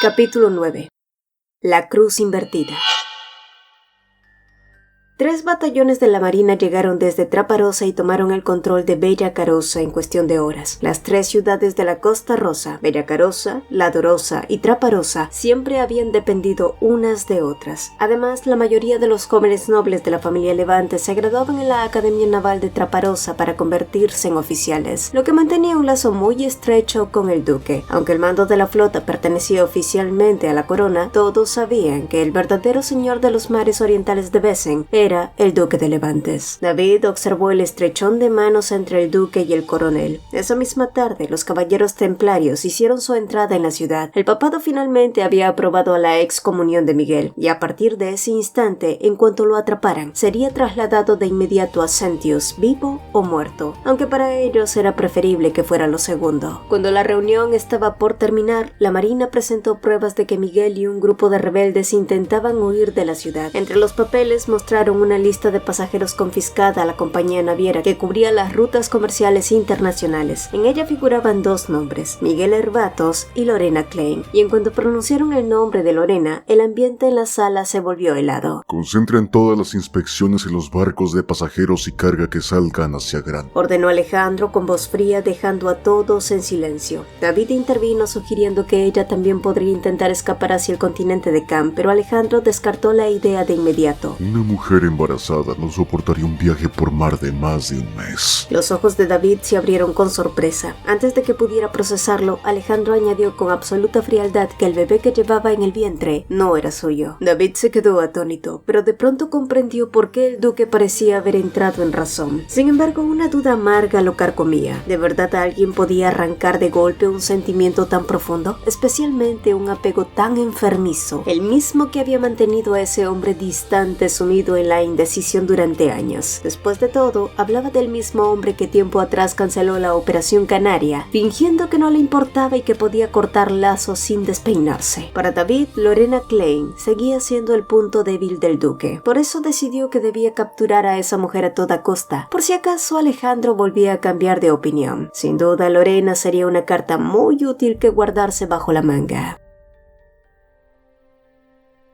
Capítulo 9. La cruz invertida. 3 batallones de la Marina llegaron desde Traparosa y tomaron el control de Bellacarosa en cuestión de horas. Las 3 ciudades de la Costa Rosa, Bellacarosa, La Dorosa y Traparosa, siempre habían dependido unas de otras. Además, la mayoría de los jóvenes nobles de la familia Levante se graduaban en la Academia Naval de Traparosa para convertirse en oficiales, lo que mantenía un lazo muy estrecho con el duque. Aunque el mando de la flota pertenecía oficialmente a la corona, todos sabían que el verdadero señor de los mares orientales de Besen era el duque de Levantes. David observó el estrechón de manos entre el duque y el coronel. Esa misma tarde, los caballeros templarios hicieron su entrada en la ciudad. El papado finalmente había aprobado a la excomunión de Miguel, y a partir de ese instante, en cuanto lo atraparan, sería trasladado de inmediato a Sentius, vivo o muerto, aunque para ellos era preferible que fuera lo segundo. Cuando la reunión estaba por terminar, la Marina presentó pruebas de que Miguel y un grupo de rebeldes intentaban huir de la ciudad. Entre los papeles mostraron una lista de pasajeros confiscada a la compañía naviera que cubría las rutas comerciales internacionales. En ella figuraban 2 nombres, Miguel Herbatos y Lorena Klein, y en cuanto pronunciaron el nombre de Lorena, el ambiente en la sala se volvió helado. Concentren todas las inspecciones en los barcos de pasajeros y carga que salgan hacia Gran, ordenó Alejandro con voz fría, dejando a todos en silencio. David intervino sugiriendo que ella también podría intentar escapar hacia el continente de Cam, pero Alejandro descartó la idea de inmediato. Una mujer embarazada no soportaría un viaje por mar de más de un mes. Los ojos de David se abrieron con sorpresa. Antes de que pudiera procesarlo, Alejandro añadió con absoluta frialdad que el bebé que llevaba en el vientre no era suyo. David se quedó atónito, pero de pronto comprendió por qué el duque parecía haber entrado en razón. Sin embargo, una duda amarga lo carcomía. ¿De verdad alguien podía arrancar de golpe un sentimiento tan profundo? Especialmente un apego tan enfermizo, el mismo que había mantenido a ese hombre distante, sumido en la indecisión durante años. Después de todo, hablaba del mismo hombre que tiempo atrás canceló la Operación Canaria, fingiendo que no le importaba y que podía cortar lazos sin despeinarse. Para David, Lorena Klein seguía siendo el punto débil del duque. Por eso decidió que debía capturar a esa mujer a toda costa, por si acaso Alejandro volvía a cambiar de opinión. Sin duda, Lorena sería una carta muy útil que guardarse bajo la manga.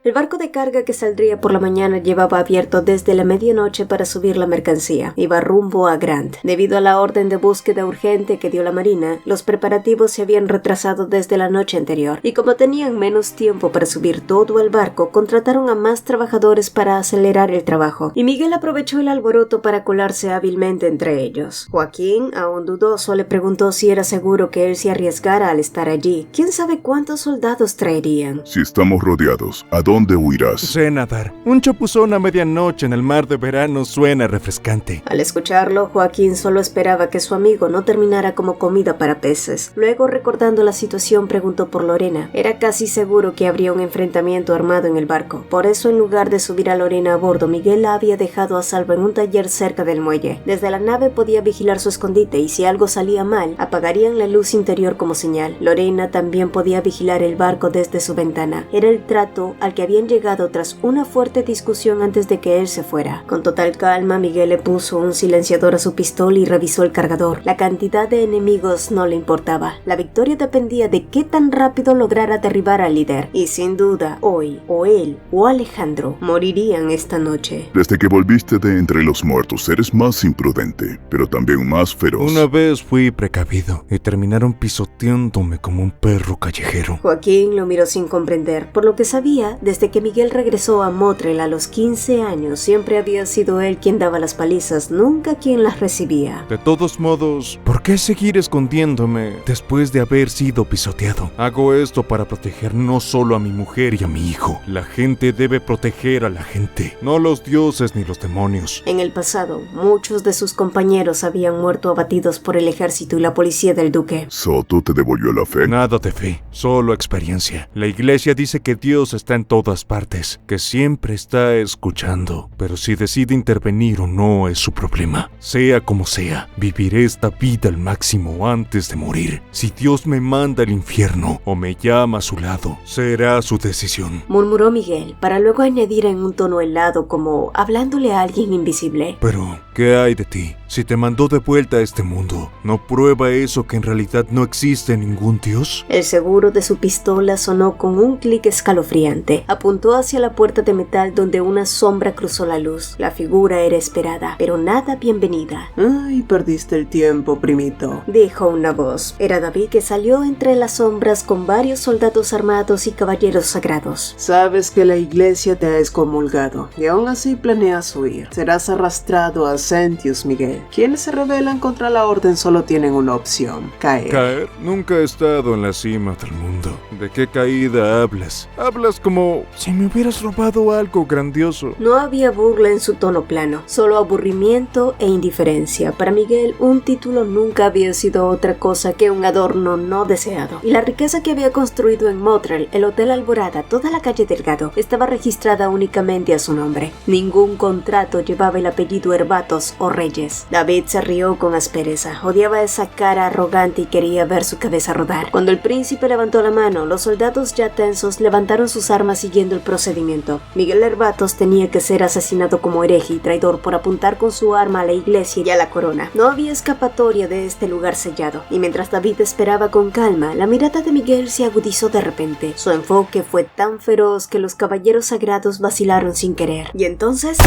El barco de carga que saldría por la mañana llevaba abierto desde la medianoche para subir la mercancía. Iba rumbo a Grant. Debido a la orden de búsqueda urgente que dio la Marina, los preparativos se habían retrasado desde la noche anterior, y como tenían menos tiempo para subir todo el barco, contrataron a más trabajadores para acelerar el trabajo, y Miguel aprovechó el alboroto para colarse hábilmente entre ellos. Joaquín, aún dudoso, le preguntó si era seguro que él se arriesgara al estar allí. ¿Quién sabe cuántos soldados traerían? Si estamos rodeados, ¿a dónde huirás? Sé nadar. Un chapuzón a medianoche en el mar de verano suena refrescante. Al escucharlo, Joaquín solo esperaba que su amigo no terminara como comida para peces. Luego, recordando la situación, preguntó por Lorena. Era casi seguro que habría un enfrentamiento armado en el barco. Por eso, en lugar de subir a Lorena a bordo, Miguel la había dejado a salvo en un taller cerca del muelle. Desde la nave podía vigilar su escondite y si algo salía mal, apagarían la luz interior como señal. Lorena también podía vigilar el barco desde su ventana. Era el trato al que habían llegado tras una fuerte discusión antes de que él se fuera. Con total calma, Miguel le puso un silenciador a su pistola y revisó el cargador. La cantidad de enemigos no le importaba. La victoria dependía de qué tan rápido lograra derribar al líder. Y sin duda, hoy, o él o Alejandro morirían esta noche. Desde que volviste de entre los muertos, eres más imprudente, pero también más feroz. Una vez fui precavido y terminaron pisoteándome como un perro callejero. Joaquín lo miró sin comprender, por lo que sabía, desde que Miguel regresó a Motrel a los 15 años, siempre había sido él quien daba las palizas, nunca quien las recibía. De todos modos, ¿por qué seguir escondiéndome después de haber sido pisoteado? Hago esto para proteger no solo a mi mujer y a mi hijo. La gente debe proteger a la gente, no los dioses ni los demonios. En el pasado, muchos de sus compañeros habían muerto abatidos por el ejército y la policía del duque. ¿Soto te devolvió la fe? Nada de fe, solo experiencia. La iglesia dice que Dios está en todas partes, que siempre está escuchando, pero si decide intervenir o no es su problema. Sea como sea, viviré esta vida al máximo antes de morir. Si Dios me manda al infierno o me llama a su lado, será su decisión, murmuró Miguel, para luego añadir en un tono helado como hablándole a alguien invisible. Pero, ¿qué hay de ti? Si te mandó de vuelta a este mundo, ¿no prueba eso que en realidad no existe ningún Dios? El seguro de su pistola sonó con un clic escalofriante. Apuntó hacia la puerta de metal donde una sombra cruzó la luz. La figura era esperada, pero nada bienvenida. Ay, perdiste el tiempo, primito, dijo una voz. Era David, que salió entre las sombras con varios soldados armados y caballeros sagrados. Sabes que la iglesia te ha excomulgado y aún así planeas huir. Serás arrastrado a Sentius, Miguel. Quienes se rebelan contra la orden solo tienen una opción: caer. ¿Caer? Nunca he estado en la cima del mundo. ¿De qué caída hablas? Hablas como si me hubieras robado algo grandioso. No había burla en su tono plano, solo aburrimiento e indiferencia. Para Miguel, un título nunca había sido otra cosa que un adorno no deseado. Y la riqueza que había construido en Motril, el Hotel Alborada, toda la calle Delgado, estaba registrada únicamente a su nombre. Ningún contrato llevaba el apellido Herbatos o Reyes. David se rió con aspereza. Odiaba esa cara arrogante y quería ver su cabeza rodar. Cuando el príncipe levantó la mano, los soldados ya tensos levantaron sus armas siguiendo el procedimiento. Miguel Herbatos tenía que ser asesinado como hereje y traidor por apuntar con su arma a la iglesia y a la corona. No había escapatoria de este lugar sellado, y mientras David esperaba con calma, la mirada de Miguel se agudizó de repente. Su enfoque fue tan feroz que los caballeros sagrados vacilaron sin querer. Y entonces,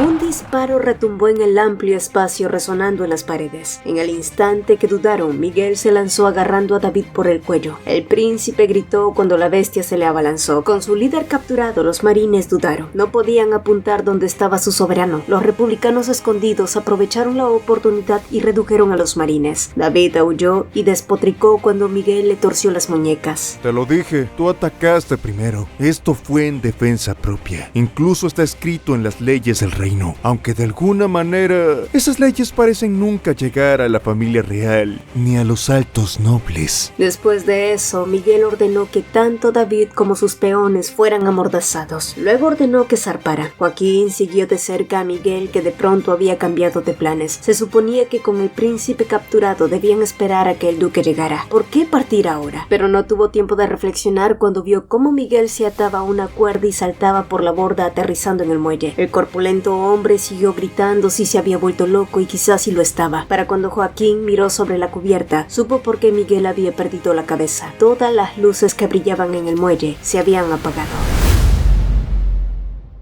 un disparo retumbó en el amplio espacio, resonando en las paredes. En el instante que dudaron, Miguel se lanzó agarrando a David por el cuello. El príncipe gritó cuando la bestia se le abalanzó. Con su líder capturado, los marines dudaron. No podían apuntar donde estaba su soberano. Los republicanos escondidos aprovecharon la oportunidad y redujeron a los marines. David aulló y despotricó cuando Miguel le torció las muñecas. Te lo dije, tú atacaste primero. Esto fue en defensa propia. Incluso está escrito en las leyes del reino. Aunque de alguna manera, esas leyes parecen nunca llegar a la familia real, ni a los altos nobles. Después de eso, Miguel ordenó que tanto David como sus peones fueran amordazados. Luego ordenó que zarpara. Joaquín siguió de cerca a Miguel, que de pronto había cambiado de planes. Se suponía que con el príncipe capturado debían esperar a que el duque llegara. ¿Por qué partir ahora? Pero no tuvo tiempo de reflexionar cuando vio cómo Miguel se ataba a una cuerda y saltaba por la borda aterrizando en el muelle. El corpulento hombre siguió gritando si se había vuelto loco, y quizás sí lo estaba. Para cuando Joaquín miró sobre la cubierta, supo por qué Miguel había perdido la cabeza. Todas las luces que brillaban en el muelle se habían apagado.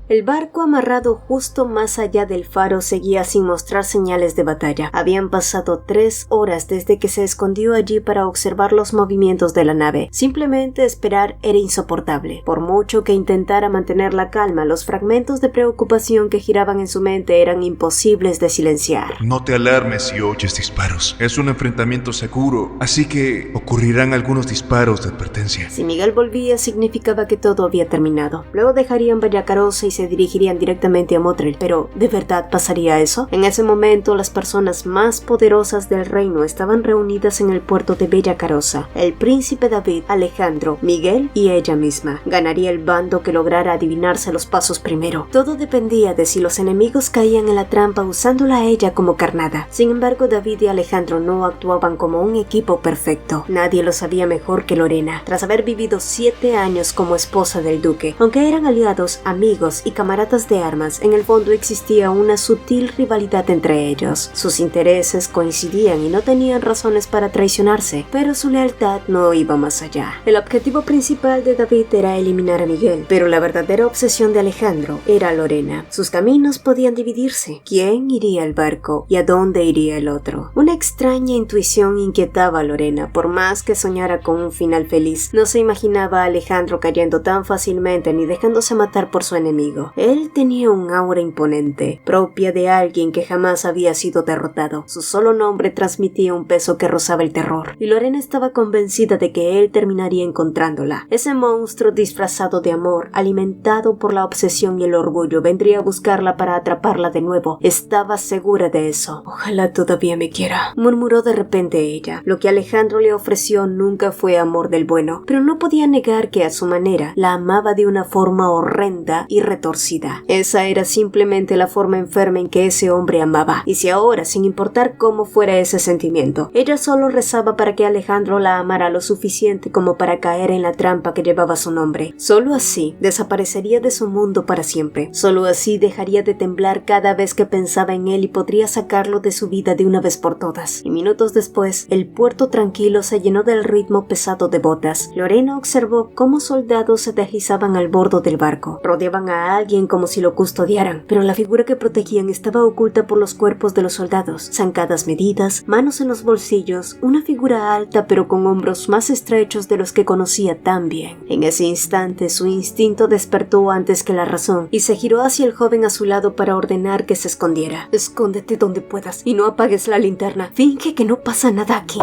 El barco amarrado justo más allá del faro seguía sin mostrar señales de batalla. Habían pasado 3 horas desde que se escondió allí para observar los movimientos de la nave. Simplemente esperar era insoportable. Por mucho que intentara mantener la calma, los fragmentos de preocupación que giraban en su mente eran imposibles de silenciar. No te alarmes si oyes disparos. Es un enfrentamiento seguro, así que ocurrirán algunos disparos de advertencia. Si Miguel volvía, significaba que todo había terminado. Luego dejarían Bellacarosa y se dirigirían directamente a Motril. Pero, ¿de verdad pasaría eso? En ese momento, las personas más poderosas del reino estaban reunidas en el puerto de Bellacarosa. El príncipe David, Alejandro, Miguel y ella misma. Ganaría el bando que lograra adivinarse los pasos primero. Todo dependía de si los enemigos caían en la trampa usándola a ella como carnada. Sin embargo, David y Alejandro no actuaban como un equipo perfecto. Nadie lo sabía mejor que Lorena. Tras haber vivido 7 años como esposa del duque, aunque eran aliados, amigos y camaradas de armas, en el fondo existía una sutil rivalidad entre ellos. Sus intereses coincidían y no tenían razones para traicionarse, pero su lealtad no iba más allá. El objetivo principal de David era eliminar a Miguel, pero la verdadera obsesión de Alejandro era Lorena. Sus caminos podían dividirse. ¿Quién iría al barco y a dónde iría el otro? Una extraña intuición inquietaba a Lorena. Por más que soñara con un final feliz, no se imaginaba a Alejandro cayendo tan fácilmente ni dejándose matar por su enemigo. Él tenía un aura imponente, propia de alguien que jamás había sido derrotado. Su solo nombre transmitía un peso que rozaba el terror, y Lorena estaba convencida de que él terminaría encontrándola. Ese monstruo disfrazado de amor, alimentado por la obsesión y el orgullo, vendría a buscarla para atraparla de nuevo. Estaba segura de eso. «Ojalá todavía me quiera», murmuró de repente ella. Lo que Alejandro le ofreció nunca fue amor del bueno, pero no podía negar que a su manera la amaba de una forma horrenda y retorcida. retorcida. Esa era simplemente la forma enferma en que ese hombre amaba, y si ahora, sin importar cómo fuera ese sentimiento, ella solo rezaba para que Alejandro la amara lo suficiente como para caer en la trampa que llevaba su nombre, solo así desaparecería de su mundo para siempre. Solo así dejaría de temblar cada vez que pensaba en él y podría sacarlo de su vida de una vez por todas. Y minutos después, el puerto tranquilo se llenó del ritmo pesado de botas. Lorena observó cómo soldados se deslizaban al bordo del barco. Rodeaban a alguien como si lo custodiaran, pero la figura que protegían estaba oculta por los cuerpos de los soldados. Zancadas medidas, manos en los bolsillos, una figura alta pero con hombros más estrechos de los que conocía tan bien. En ese instante su instinto despertó antes que la razón y se giró hacia el joven a su lado para ordenar que se escondiera. Escóndete donde puedas y no apagues la linterna. Finge que no pasa nada aquí.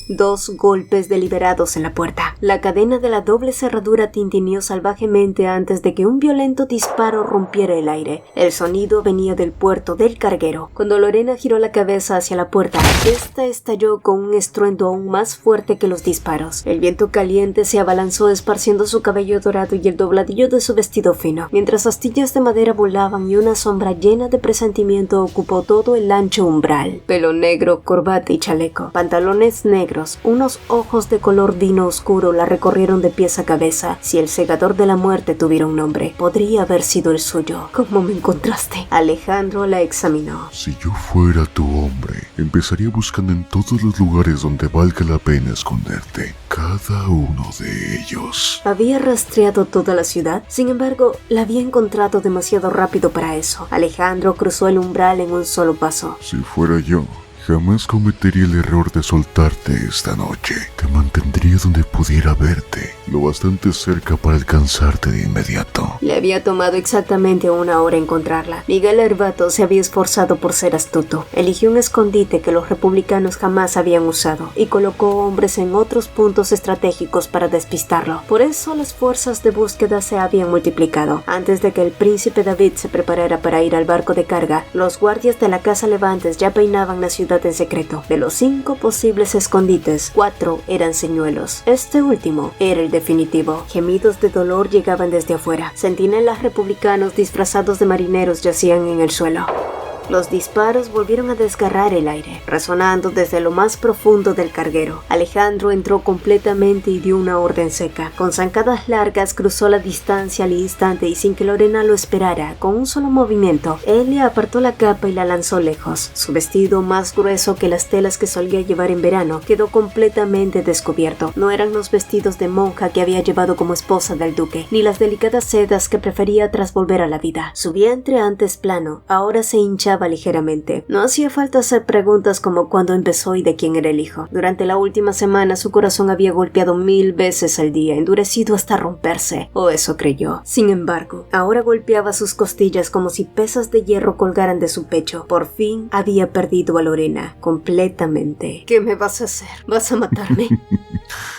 2 golpes deliberados en la puerta. La cadena de la doble cerradura tintineó salvajemente antes de que un violento disparo rompiera el aire. El sonido venía del puerto del carguero. Cuando Lorena giró la cabeza hacia la puerta, esta estalló con un estruendo aún más fuerte que los disparos. El viento caliente se abalanzó esparciendo su cabello dorado y el dobladillo de su vestido fino, mientras astillas de madera volaban y una sombra llena de presentimiento ocupó todo el ancho umbral. Pelo negro, corbata y chaleco, pantalones negros, unos ojos de color vino oscuro la recorrieron de pies a cabeza. Si el segador de la muerte tuviera un nombre, podría haber sido el suyo. ¿Cómo me encontraste? Alejandro la examinó. Si yo fuera tu hombre, empezaría buscando en todos los lugares donde valga la pena esconderte. Cada uno de ellos. Había rastreado toda la ciudad, sin embargo, la había encontrado demasiado rápido para eso. Alejandro cruzó el umbral en un solo paso. Si fuera yo, jamás cometería el error de soltarte esta noche. Te mantendría donde pudiera verte, lo bastante cerca para alcanzarte de inmediato. Le había tomado exactamente 1 hora encontrarla. Miguel Herbato se había esforzado por ser astuto. Eligió un escondite que los republicanos jamás habían usado y colocó hombres en otros puntos estratégicos para despistarlo. Por eso las fuerzas de búsqueda se habían multiplicado. Antes de que el príncipe David se preparara para ir al barco de carga, los guardias de la Casa Levantes ya peinaban la ciudad en secreto. De los 5 posibles escondites, 4 eran señuelos. Este último era el definitivo. Gemidos de dolor llegaban desde afuera. Centinelas republicanos disfrazados de marineros yacían en el suelo. Los disparos volvieron a desgarrar el aire, resonando desde lo más profundo del carguero. Alejandro entró completamente y dio una orden seca. Con zancadas largas cruzó la distancia al instante y sin que Lorena lo esperara, con un solo movimiento, él le apartó la capa y la lanzó lejos. Su vestido, más grueso que las telas que solía llevar en verano, quedó completamente descubierto. No eran los vestidos de monja que había llevado como esposa del duque, ni las delicadas sedas que prefería tras volver a la vida. Su vientre, antes plano, ahora se hinchaba ligeramente. No hacía falta hacer preguntas como cuándo empezó y de quién era el hijo. Durante la última semana su corazón había golpeado 1000 veces al día, endurecido hasta romperse, o eso creyó. Sin embargo, ahora golpeaba sus costillas como si pesas de hierro colgaran de su pecho. Por fin había perdido a Lorena, completamente. ¿Qué me vas a hacer? ¿Vas a matarme?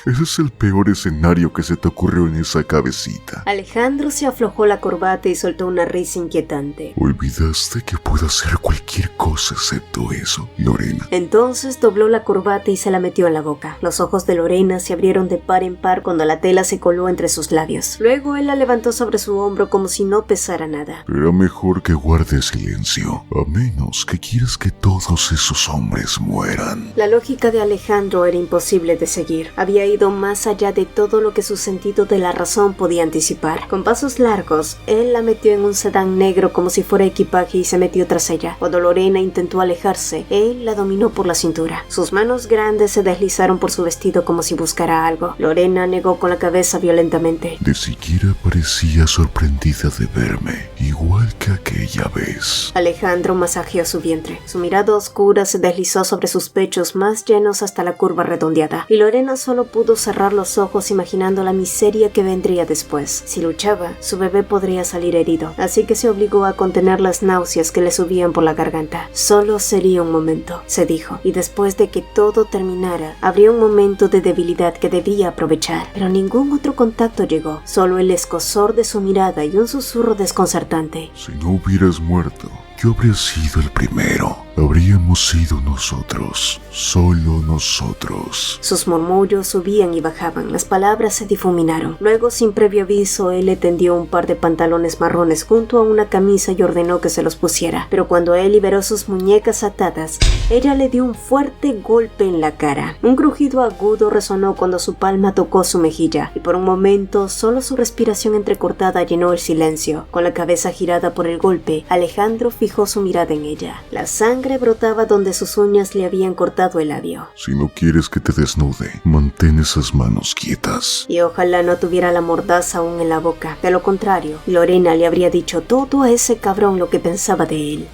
Ese es el peor escenario que se te ocurrió en esa cabecita. Alejandro se aflojó la corbata y soltó una risa inquietante. Olvidaste que puedo hacer cualquier cosa excepto eso, Lorena. Entonces dobló la corbata y se la metió en la boca. Los ojos de Lorena se abrieron de par en par cuando la tela se coló entre sus labios. Luego él la levantó sobre su hombro como si no pesara nada. Será mejor que guardes silencio, a menos que quieras que todos esos hombres mueran. La lógica de Alejandro era imposible de seguir. Había ido más allá de todo lo que su sentido de la razón podía anticipar. Con pasos largos, él la metió en un sedán negro como si fuera equipaje y se metió tras ella. Cuando Lorena intentó alejarse, él la dominó por la cintura. Sus manos grandes se deslizaron por su vestido como si buscara algo. Lorena negó con la cabeza violentamente. Ni siquiera parecía sorprendida de verme, igual que aquella vez. Alejandro masajeó su vientre. Su mirada oscura se deslizó sobre sus pechos más llenos hasta la curva redondeada, y Lorena solo pudo cerrar los ojos imaginando la miseria que vendría después. Si luchaba, su bebé podría salir herido, así que se obligó a contener las náuseas que le subían por la garganta. Solo sería un momento, se dijo, y después de que todo terminara, habría un momento de debilidad que debía aprovechar. Pero ningún otro contacto llegó, solo el escozor de su mirada y un susurro desconcertante. Si no hubieras muerto, Yo habría sido el primero. Habríamos sido nosotros, solo nosotros. Sus murmullos subían y bajaban, las palabras se difuminaron. Luego, sin previo aviso, él le tendió un par de pantalones marrones junto a una camisa y ordenó que se los pusiera. Pero cuando él liberó sus muñecas atadas, ella le dio un fuerte golpe en la cara. Un crujido agudo resonó cuando su palma tocó su mejilla, y por un momento solo su respiración entrecortada llenó el silencio. Con la cabeza girada por el golpe, Alejandro fijó su mirada en ella. La sangre brotaba donde sus uñas le habían cortado el labio. Si no quieres que te desnude, mantén esas manos quietas. Y ojalá no tuviera la mordaza aún en la boca. De lo contrario, Lorena le habría dicho todo a ese cabrón lo que pensaba de él.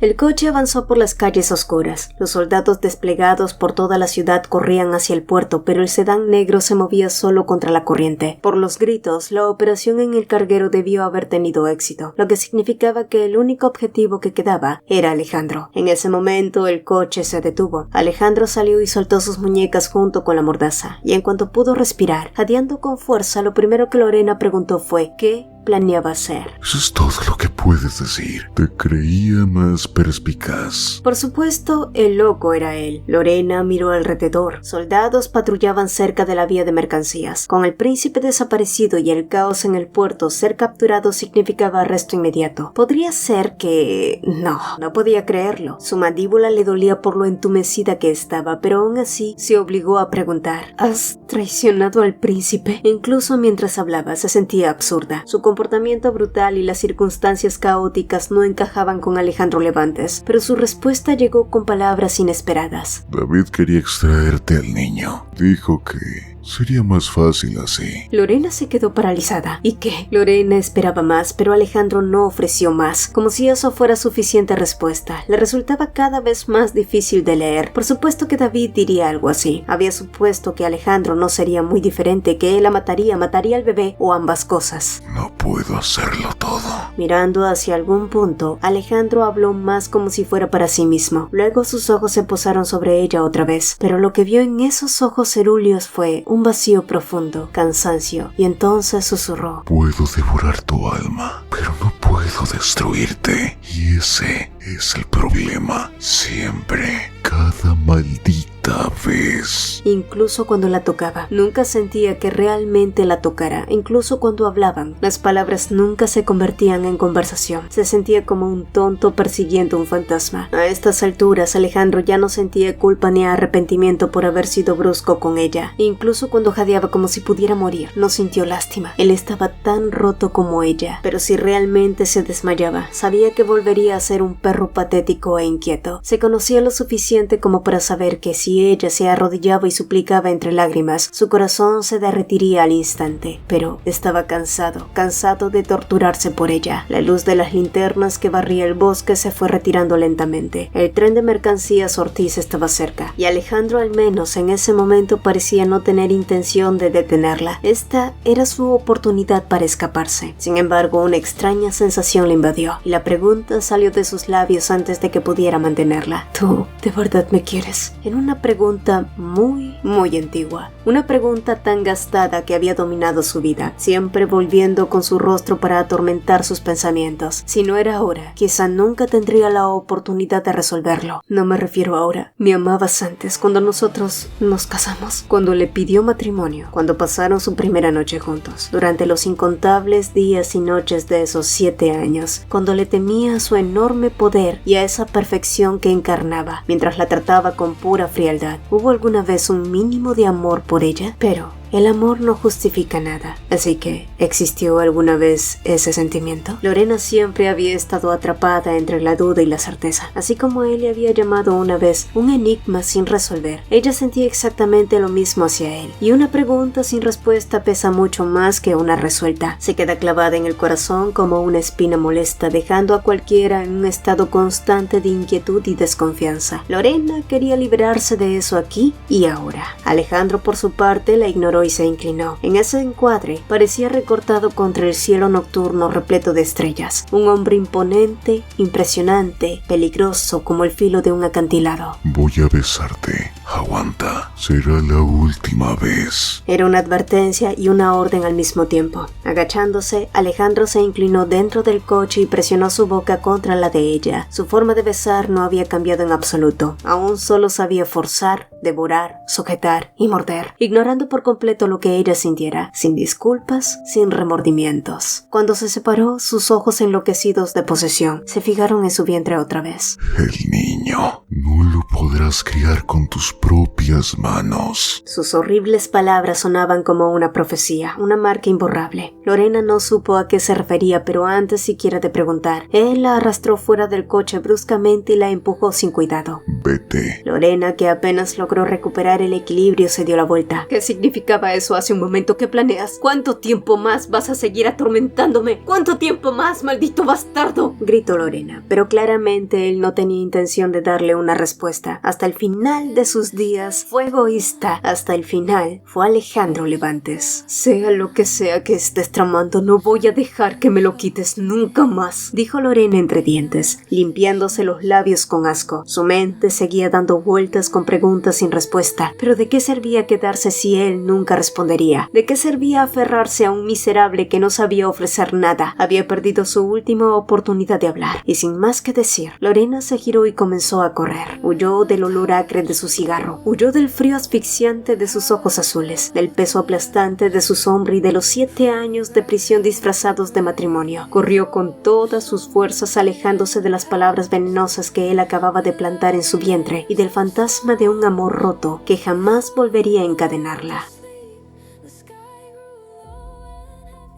El coche avanzó por las calles oscuras. Los soldados desplegados por toda la ciudad corrían hacia el puerto, pero el sedán negro se movía solo contra la corriente. Por los gritos, la operación en el carguero debió haber tenido éxito, lo que significaba que el único objetivo que quedaba era Alejandro. En ese momento, el coche se detuvo. Alejandro salió y soltó sus muñecas junto con la mordaza, y en cuanto pudo respirar, jadeando con fuerza, lo primero que Lorena preguntó fue ¿qué planeaba hacer? Eso es todo lo que puedes decir. Te creía más perspicaz. Por supuesto, el loco era él. Lorena miró alrededor. Soldados patrullaban cerca de la vía de mercancías. Con el príncipe desaparecido y el caos en el puerto, ser capturado significaba arresto inmediato. ¿Podría ser que...? No podía creerlo. Su mandíbula le dolía por lo entumecida que estaba, pero aún así se obligó a preguntar. ¿Has traicionado al príncipe? Incluso mientras hablaba, se sentía absurda. Su comportamiento brutal y las circunstancias caóticas no encajaban con Alejandro Levantes, pero su respuesta llegó con palabras inesperadas. David quería extraerte al niño. Dijo que sería más fácil así. Lorena se quedó paralizada. ¿Y qué? Lorena esperaba más, pero Alejandro no ofreció más, como si eso fuera suficiente respuesta. Le resultaba cada vez más difícil de leer. Por supuesto que David diría algo así. Había supuesto que Alejandro no sería muy diferente, que él la mataría al bebé o ambas cosas. No puedo hacerlo todo. Mirando hacia algún punto, Alejandro habló más como si fuera para sí mismo. Luego sus ojos se posaron sobre ella otra vez, pero lo que vio en esos ojos cerúleos fue un vacío profundo, cansancio, y entonces susurró. Puedo devorar tu alma, pero no puedo destruirte. Y ese es el problema. Siempre, cada maldita vez. Incluso cuando la tocaba, nunca sentía que realmente la tocara. Incluso cuando hablaban, las palabras nunca se convertían en conversación. Se sentía como un tonto persiguiendo un fantasma. A estas alturas, Alejandro ya no sentía culpa ni arrepentimiento por haber sido brusco con ella. Incluso cuando jadeaba como si pudiera morir, no sintió lástima. Él estaba tan roto como ella. Pero si realmente se desmayaba, sabía que volvería a ser un perro patético e inquieto. Se conocía lo suficiente como para saber que si ella se arrodillaba y suplicaba entre lágrimas, su corazón se derretiría al instante. Pero estaba cansado de torturarse por ella. La luz de las linternas que barría el bosque se fue retirando lentamente. El tren de mercancías Ortiz estaba cerca, y Alejandro al menos en ese momento parecía no tener intención de detenerla. Esta era su oportunidad para escaparse. Sin embargo, una extraña sensación le invadió, y la pregunta salió de sus labios antes de que pudiera mantenerla. ¿Tú de verdad me quieres? En una pregunta muy antigua. Una pregunta tan gastada que había dominado su vida, siempre volviendo con su rostro para atormentar sus pensamientos. Si no era ahora, quizá nunca tendría la oportunidad de resolverlo. No me refiero ahora. Me amabas antes, cuando nosotros nos casamos, cuando le pidió matrimonio, cuando pasaron su primera noche juntos, durante los incontables días y noches de esos 7 años, cuando le temía a su enorme poder y a esa perfección que encarnaba, mientras la trataba con pura frialdad. ¿Hubo alguna vez un mínimo de amor por ella? Pero el amor no justifica nada, así que ¿existió alguna vez ese sentimiento? Lorena siempre había estado atrapada entre la duda y la certeza, así como él le había llamado una vez un enigma sin resolver. Ella sentía exactamente lo mismo hacia él, y una pregunta sin respuesta pesa mucho más que una resuelta. Se queda clavada en el corazón como una espina molesta, dejando a cualquiera en un estado constante de inquietud y desconfianza. Lorena quería liberarse de eso aquí y ahora. Alejandro, por su parte, la ignoró y se inclinó. En ese encuadre parecía recortado contra el cielo nocturno repleto de estrellas. Un hombre imponente, impresionante, peligroso como el filo de un acantilado. Voy a besarte Aguanta, será la última vez. Era una advertencia y una orden al mismo tiempo. Agachándose, Alejandro se inclinó dentro del coche y presionó su boca contra la de ella. Su forma de besar no había cambiado en absoluto. Aún solo sabía forzar, devorar, sujetar y morder, ignorando por completo lo que ella sintiera, sin disculpas, sin remordimientos. Cuando se separó, sus ojos enloquecidos de posesión se fijaron en su vientre otra vez. El niño no lo podrás criar con tus propias manos. Sus horribles palabras sonaban como una profecía, una marca imborrable. Lorena no supo a qué se refería, pero antes siquiera de preguntar, él la arrastró fuera del coche bruscamente y la empujó sin cuidado. Vete. Lorena, que apenas logró recuperar el equilibrio, se dio la vuelta. ¿Qué significaba eso hace un momento? ¿Qué planeas? ¿Cuánto tiempo más vas a seguir atormentándome? ¿Cuánto tiempo más, maldito bastardo? Gritó Lorena, pero claramente él no tenía intención de darle una respuesta. Hasta el final de sus días fue egoísta. Hasta el final fue Alejandro Levantes. Sea lo que sea que estés tramando, no voy a dejar que me lo quites nunca más, dijo Lorena entre dientes, limpiándose los labios con asco. Su mente seguía dando vueltas con preguntas sin respuesta. ¿Pero de qué servía quedarse si él nunca respondería? ¿De qué servía aferrarse a un miserable que no sabía ofrecer nada? Había perdido su última oportunidad de hablar, y sin más que decir, Lorena se giró y comenzó a correr. Huyó del olor acre de su cigarro, huyó del frío asfixiante de sus ojos azules, del peso aplastante de su sombra y de los 7 años de prisión disfrazados de matrimonio. Corrió con todas sus fuerzas, alejándose de las palabras venenosas que él acababa de plantar en su vientre y del fantasma de un amor roto que jamás volvería a encadenarla.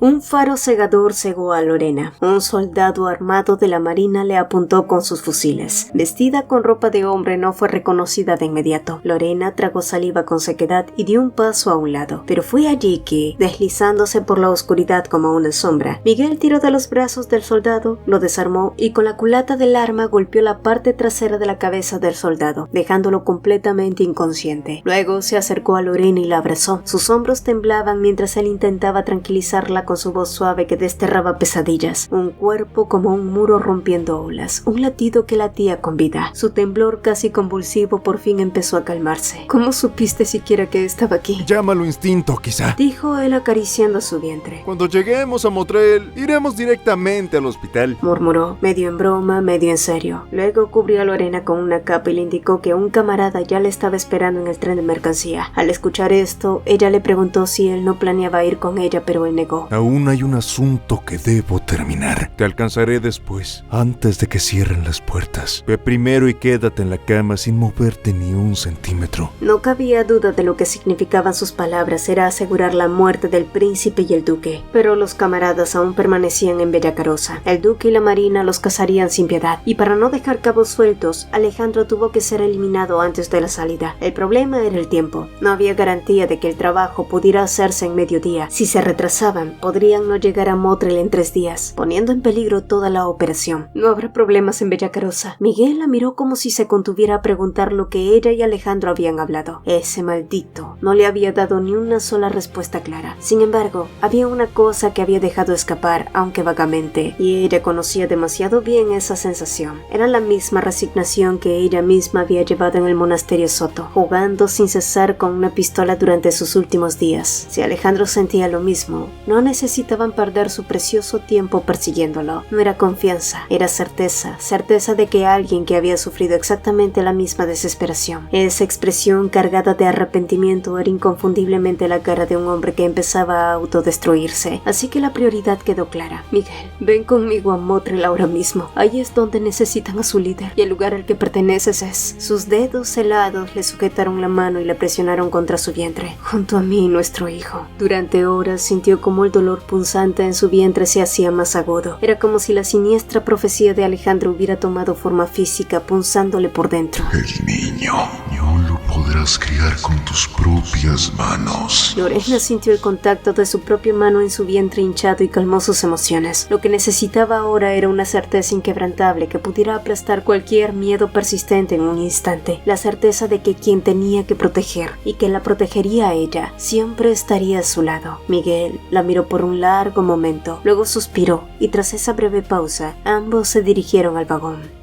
Un faro cegador cegó a Lorena. Un soldado armado de la marina le apuntó con sus fusiles. Vestida con ropa de hombre, no fue reconocida de inmediato. Lorena tragó saliva con sequedad y dio un paso a un lado. Pero fue allí que, deslizándose por la oscuridad como una sombra, Miguel tiró de los brazos del soldado, lo desarmó y con la culata del arma golpeó la parte trasera de la cabeza del soldado, dejándolo completamente inconsciente. Luego se acercó a Lorena y la abrazó. Sus hombros temblaban mientras él intentaba tranquilizarla con su voz suave que desterraba pesadillas, un cuerpo como un muro rompiendo olas, un latido que latía con vida. Su temblor casi convulsivo por fin empezó a calmarse. ¿Cómo supiste siquiera que estaba aquí? Llámalo instinto, quizá. Dijo él acariciando su vientre. Cuando lleguemos a Motrel, iremos directamente al hospital, murmuró, medio en broma, medio en serio. Luego cubrió a Lorena con una capa y le indicó que un camarada ya le estaba esperando en el tren de mercancía. Al escuchar esto, ella le preguntó si él no planeaba ir con ella, pero él negó. Aún hay un asunto que debo terminar. Te alcanzaré después, antes de que cierren las puertas. Ve primero y quédate en la cama sin moverte ni un centímetro. No cabía duda de lo que significaban sus palabras. Era asegurar la muerte del príncipe y el duque. Pero los camaradas aún permanecían en Bellacarosa. El duque y la marina los cazarían sin piedad. Y para no dejar cabos sueltos, Alejandro tuvo que ser eliminado antes de la salida. El problema era el tiempo. No había garantía de que el trabajo pudiera hacerse en mediodía. Si se retrasaban, podrían no llegar a Motrel en 3 días, poniendo en peligro toda la operación. No habrá problemas en Bellacarosa. Miguel la miró como si se contuviera a preguntar lo que ella y Alejandro habían hablado. Ese maldito no le había dado ni una sola respuesta clara. Sin embargo, había una cosa que había dejado escapar, aunque vagamente, y ella conocía demasiado bien esa sensación. Era la misma resignación que ella misma había llevado en el monasterio Soto, jugando sin cesar con una pistola durante sus últimos días. Si Alejandro sentía lo mismo, no necesitaban perder su precioso tiempo persiguiéndolo. No era confianza, era certeza de que alguien que había sufrido exactamente la misma desesperación. Esa expresión cargada de arrepentimiento era inconfundiblemente la cara de un hombre que empezaba a autodestruirse. Así que la prioridad quedó clara. Miguel, ven conmigo a Motrel ahora mismo. Ahí es donde necesitan a su líder, y el lugar al que perteneces es. Sus dedos helados le sujetaron la mano y la presionaron contra su vientre. Junto a mí, nuestro hijo. Durante horas sintió como el dolor punzante en su vientre se hacía más agudo. Era como si la siniestra profecía de Alejandro hubiera tomado forma física, punzándole por dentro. El niño no lo podrás criar con tus propias manos. Lorena sintió el contacto de su propia mano en su vientre hinchado y calmó sus emociones. Lo que necesitaba ahora era una certeza inquebrantable que pudiera aplastar cualquier miedo persistente en un instante. La certeza de que quien tenía que proteger y que la protegería a ella siempre estaría a su lado. Miguel la miró por un largo momento, luego suspiró y tras esa breve pausa, ambos se dirigieron al vagón.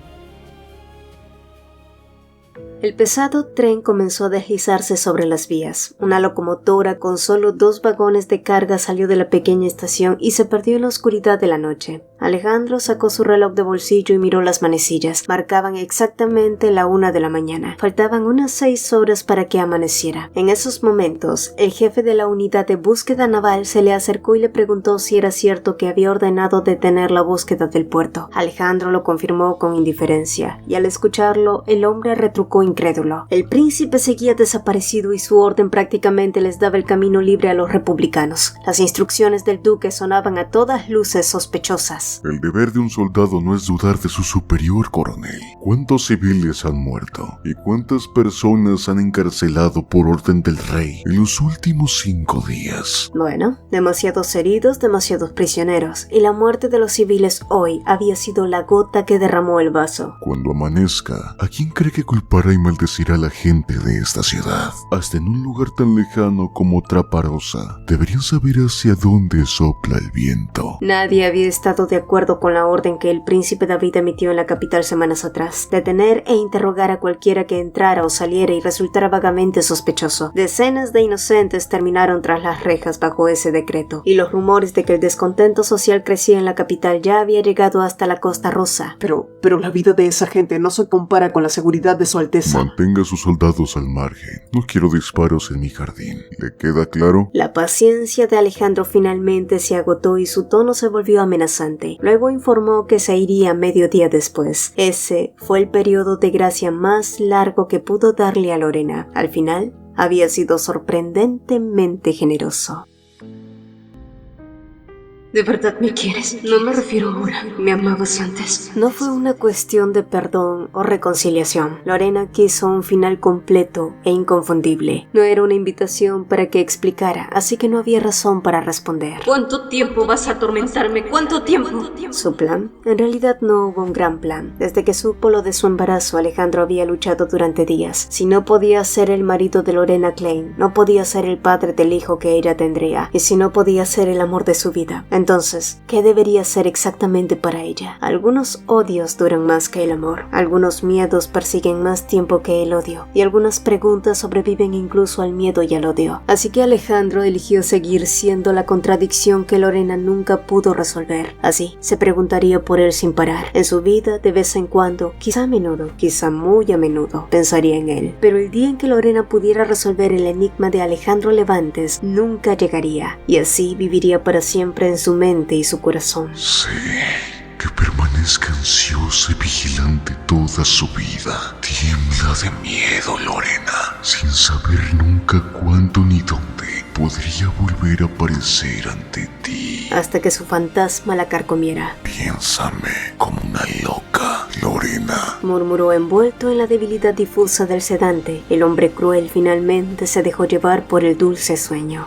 El pesado tren comenzó a deslizarse sobre las vías. Una locomotora con solo 2 vagones de carga salió de la pequeña estación y se perdió en la oscuridad de la noche. Alejandro sacó su reloj de bolsillo y miró las manecillas. Marcaban exactamente la 1 de la mañana. Faltaban unas 6 horas para que amaneciera. En esos momentos, el jefe de la unidad de búsqueda naval se le acercó y le preguntó si era cierto que había ordenado detener la búsqueda del puerto. Alejandro lo confirmó con indiferencia, y al escucharlo, el hombre retrucó incrédulo. El príncipe seguía desaparecido y su orden prácticamente les daba el camino libre a los republicanos. Las instrucciones del duque sonaban a todas luces sospechosas. El deber de un soldado no es dudar de su superior, coronel. ¿Cuántos civiles han muerto? ¿Y cuántas personas han encarcelado por orden del rey en los últimos 5 días? Bueno, demasiados heridos, demasiados prisioneros, y la muerte de los civiles hoy había sido la gota que derramó el vaso. Cuando amanezca, ¿a quién cree que culpará y maldecirá a la gente de esta ciudad? Hasta en un lugar tan lejano como Traparosa, deberían saber hacia dónde sopla el viento. Nadie había estado de acuerdo con la orden que el príncipe David emitió en la capital semanas atrás: detener e interrogar a cualquiera que entrara o saliera y resultara vagamente sospechoso. Decenas de inocentes terminaron tras las rejas bajo ese decreto, y los rumores de que el descontento social crecía en la capital ya había llegado hasta la Costa Rosa. Pero la vida de esa gente no se compara con la seguridad de Su Alteza. Mantenga a sus soldados al margen. No quiero disparos en mi jardín. ¿Le queda claro? La paciencia de Alejandro finalmente se agotó y su tono se volvió amenazante. Luego informó que se iría mediodía después. Ese fue el periodo de gracia más largo que pudo darle a Lorena. Al final, había sido sorprendentemente generoso. ¿De verdad me quieres? No me refiero ahora. Me amabas antes. No fue una cuestión de perdón o reconciliación. Lorena quiso un final completo e inconfundible. No era una invitación para que explicara, así que no había razón para responder. ¿Cuánto tiempo vas a atormentarme? ¿Cuánto tiempo? ¿Su plan? En realidad no hubo un gran plan. Desde que supo lo de su embarazo, Alejandro había luchado durante días. Si no podía ser el marido de Lorena Klein, no podía ser el padre del hijo que ella tendría. Y si no podía ser el amor de su vida, entonces, ¿qué debería ser exactamente para ella? Algunos odios duran más que el amor, algunos miedos persiguen más tiempo que el odio, y algunas preguntas sobreviven incluso al miedo y al odio. Así que Alejandro eligió seguir siendo la contradicción que Lorena nunca pudo resolver. Así, se preguntaría por él sin parar. En su vida, de vez en cuando, quizá a menudo, quizá muy a menudo, pensaría en él. Pero el día en que Lorena pudiera resolver el enigma de Alejandro Levantes nunca llegaría, y así viviría para siempre en su mente y su corazón. Sé que permanezca ansiosa y vigilante toda su vida. Tiembla de miedo, Lorena, sin saber nunca cuándo ni dónde podría volver a aparecer ante ti. Hasta que su fantasma la carcomiera. Piénsame como una loca, Lorena, murmuró envuelto en la debilidad difusa del sedante. El hombre cruel finalmente se dejó llevar por el dulce sueño.